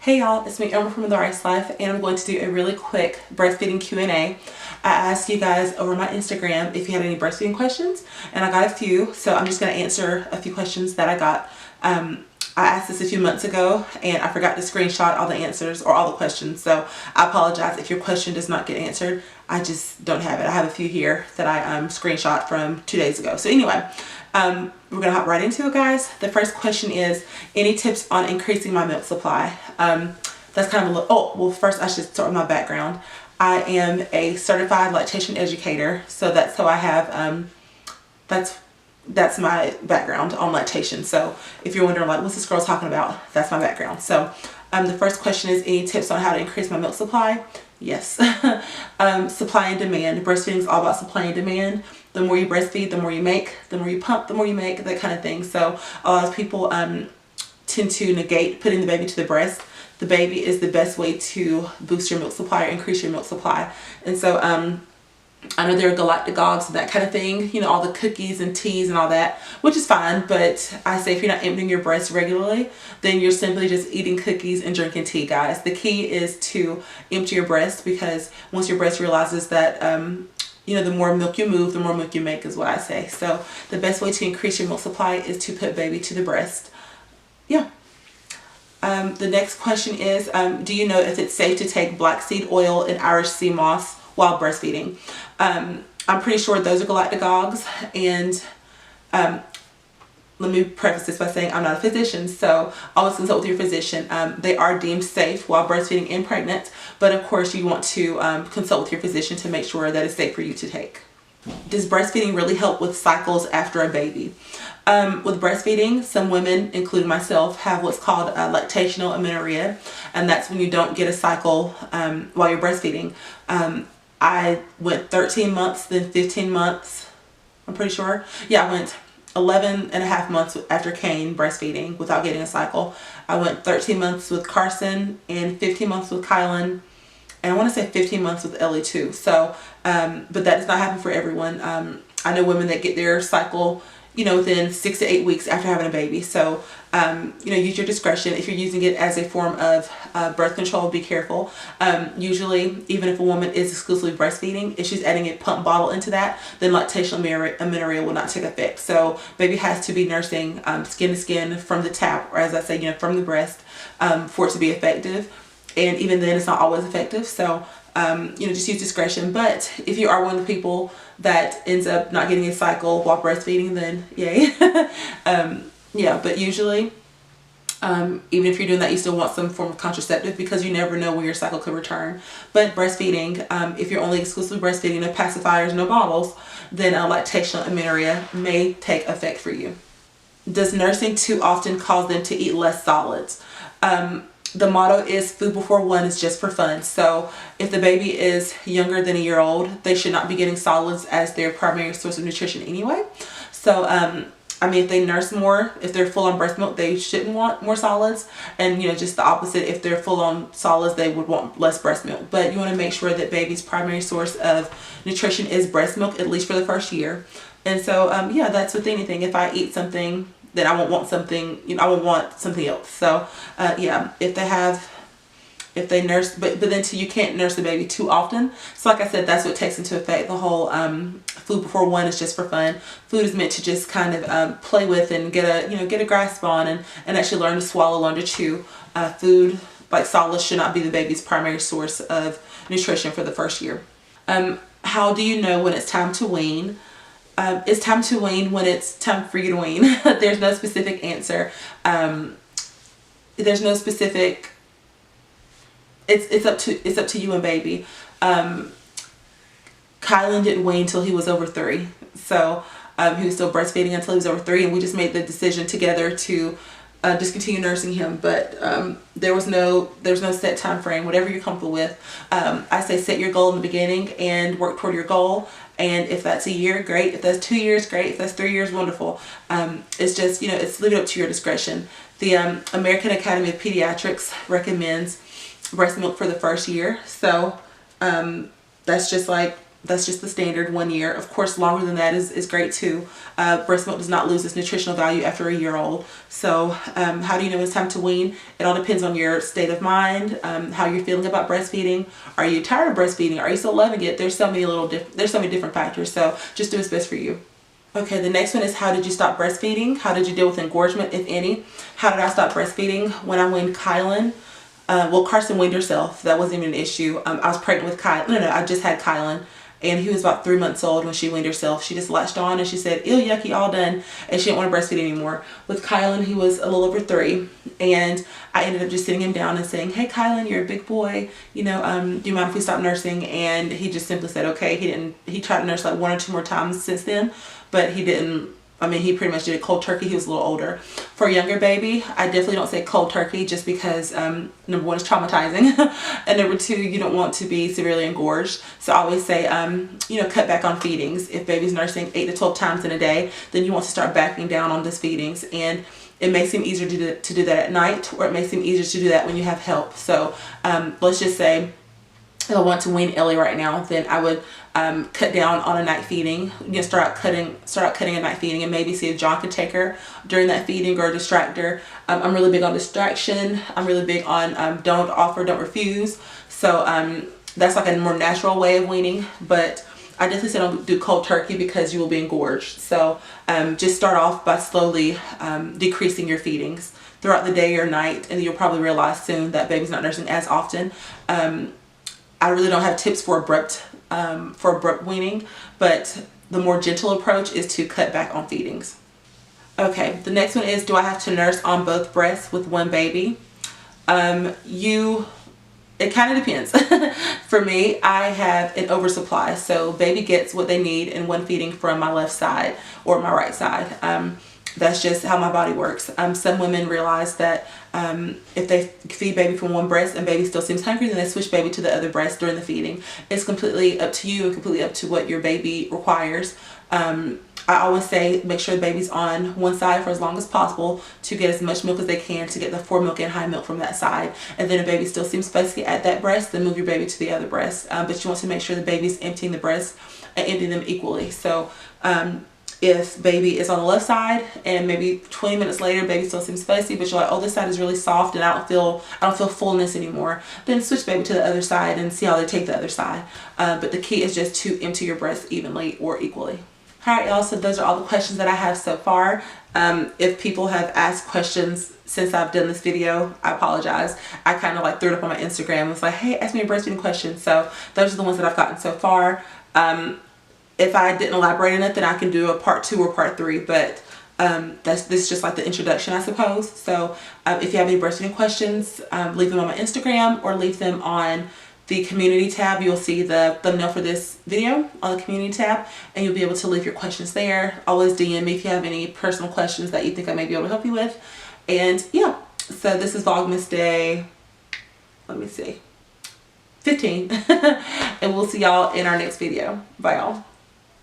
Hey y'all, it's me Emma from The Rice Life, and I'm going to do a really quick breastfeeding Q&A. I asked you guys over my Instagram if you had any breastfeeding questions, and I got a few, so I'm just going to answer a few questions that I got. I asked this a few months ago, and I forgot to screenshot all the answers or all the questions, so I apologize if your question does not get answered. I just don't have it. I have a few here that I screenshot from 2 days ago. So anyway, we're gonna hop right into it, guys. The first question is, any tips on increasing my milk supply? That's kind of a little, well, first I should start with my background. I am a certified lactation educator, so that's how I have, that's my background on lactation. So if you're wondering like, what's this girl talking about? That's my background. So the first question is, any tips on how to increase my milk supply? Yes. Supply and demand. Breastfeeding is all about supply and demand. The more you breastfeed, the more you make. The more you pump, the more you make, that kind of thing. So a lot of people tend to negate putting the baby to the breast. The baby is the best way to boost your milk supply or increase your milk supply. And so I know there are galactagogues and that kind of thing, you know, all the cookies and teas and all that, which is fine, but I say if you're not emptying your breast regularly, then you're simply just eating cookies and drinking tea, guys. The key is to empty your breast, because once your breast realizes that, you know, the more milk you move, the more milk you make, is what I say. So the best way to increase your milk supply is to put baby to the breast. Yeah. The next question is, do you know if it's safe to take black seed oil and Irish sea moss while breastfeeding? I'm pretty sure those are galactagogues, and let me preface this by saying I'm not a physician, so always consult with your physician. They are deemed safe while breastfeeding and pregnant, but of course you want to consult with your physician to make sure that it's safe for you to take. Does breastfeeding really help with cycles after a baby? With breastfeeding, some women, including myself, have what's called lactational amenorrhea, and that's when you don't get a cycle while you're breastfeeding. I went 13 months, then 15 months, I'm pretty sure. Yeah, I went 11 and a half months after Kaine breastfeeding without getting a cycle. I went 13 months with Karsyn and 15 months with Kylan, and I want to say 15 months with Ellie too. So, but that does not happen for everyone. I know women that get their cycle, you know, within 6 to 8 weeks after having a baby. So, you know, use your discretion. If you're using it as a form of birth control, be careful. Usually, even if a woman is exclusively breastfeeding, if she's adding a pump bottle into that, then lactational amenorrhea will not take effect. So, baby has to be nursing skin to skin from the tap, or as I say, you know, from the breast, for it to be effective. And even then, it's not always effective. So, you know, just use discretion. But if you are one of the people that ends up not getting a cycle while breastfeeding, then yay. Yeah, but usually, even if you're doing that, you still want some form of contraceptive, because you never know when your cycle could return. But breastfeeding, if you're only exclusively breastfeeding, no pacifiers, no bottles, then lactational amenorrhea may take effect for you. Does nursing too often cause them to eat less solids? The motto is food before one is just for fun. So if the baby is younger than a year old, they should not be getting solids as their primary source of nutrition anyway. So, I mean, if they nurse more, if they're full on breast milk, they shouldn't want more solids. And, you know, just the opposite, if they're full on solids, they would want less breast milk. But you want to make sure that baby's primary source of nutrition is breast milk, at least for the first year. And so, yeah, that's with anything. If I eat something, then I won't want something, you know, I won't want something else. So, yeah, if they nurse, but then too, you can't nurse the baby too often. So like I said, that's what takes into effect. The whole food before one is just for fun. Food is meant to just kind of play with and get a grasp on, and actually learn to swallow, learn to chew. Food, like solids, should not be the baby's primary source of nutrition for the first year. How do you know when it's time to wean? It's time to wean when it's time for you to wean. There's no specific answer. There's no specific. It's up to you and baby. Kylan didn't wean until he was over 3, so he was still breastfeeding until he was over 3, and we just made the decision together to discontinue nursing him. But there's no set time frame. Whatever you're comfortable with. I say set your goal in the beginning and work toward your goal. And if that's a year, great. If that's 2 years, great. If that's 3 years, wonderful. It's just, you know, it's leave it up to your discretion. The American Academy of Pediatrics recommends breast milk for the first year. So that's just like That's just the standard, 1 year. Of course, longer than that is great too. Breast milk does not lose its nutritional value after a year old. So how do you know it's time to wean? It all depends on your state of mind, how you're feeling about breastfeeding. Are you tired of breastfeeding? Are you still loving it? There's so many different factors. So just do what's best for you. Okay, the next one is, how did you stop breastfeeding? How did you deal with engorgement, if any? How did I stop breastfeeding? When I weaned Kylan, well, Karsyn weaned herself. That wasn't even an issue. I was pregnant with Kylan. No, I just had Kylan. And he was about 3 months old when she weaned herself. She just latched on and she said, ew, yucky, all done. And she didn't want to breastfeed anymore. With Kylan, he was a little over 3. And I ended up just sitting him down and saying, hey, Kylan, you're a big boy. You know, do you mind if we stop nursing? And he just simply said, okay. He tried to nurse like 1 or 2 more times since then, but he didn't. I mean, he pretty much did a cold turkey. He was a little older. For a younger baby, I definitely don't say cold turkey, just because number 1 is traumatizing, and number 2, you don't want to be severely engorged. So I always say, you know, cut back on feedings. If baby's nursing 8 to 12 times in a day, then you want to start backing down on those feedings. And it may seem easier to do that at night, or it may seem easier to do that when you have help. So let's just say, if I want to wean Ellie right now, then I would cut down on a night feeding. You know, start out cutting a night feeding, and maybe see if John could take her during that feeding, or distract her. I'm really big on distraction. I'm really big on don't offer, don't refuse. So that's like a more natural way of weaning. But I definitely say don't do cold turkey, because you will be engorged. So just start off by slowly decreasing your feedings throughout the day or night, and you'll probably realize soon that baby's not nursing as often. I really don't have tips for abrupt weaning, but the more gentle approach is to cut back on feedings. Okay, the next one is, do I have to nurse on both breasts with one baby? It kind of depends. For me, I have an oversupply, so baby gets what they need in one feeding from my left side or my right side. That's just how my body works. Some women realize that if they feed baby from one breast and baby still seems hungry, then they switch baby to the other breast during the feeding. It's completely up to you and completely up to what your baby requires. I always say make sure the baby's on one side for as long as possible to get as much milk as they can, to get the formilk and high milk from that side. And then if baby still seems spicy at that breast, then move your baby to the other breast. But you want to make sure the baby's emptying the breast and emptying them equally. So if baby is on the left side and maybe 20 minutes later baby still seems spicy, but you're like, oh, this side is really soft and I don't feel fullness anymore, then switch baby to the other side and see how they take the other side. But the key is just to empty your breast evenly or equally. Alright y'all, so those are all the questions that I have so far. If people have asked questions since I've done this video, I apologize. I kind of like threw it up on my Instagram and was like, hey, ask me a breastfeeding question. So those are the ones that I've gotten so far. If I didn't elaborate on it, then I can do a part 2 or part 3, but this is just like the introduction, I suppose. So if you have any breastfeeding questions, leave them on my Instagram or leave them on the community tab. You'll see the thumbnail for this video on the community tab, and you'll be able to leave your questions there. Always DM me if you have any personal questions that you think I may be able to help you with. And yeah, so this is Vlogmas day, let me see, 15. And we'll see y'all in our next video. Bye y'all.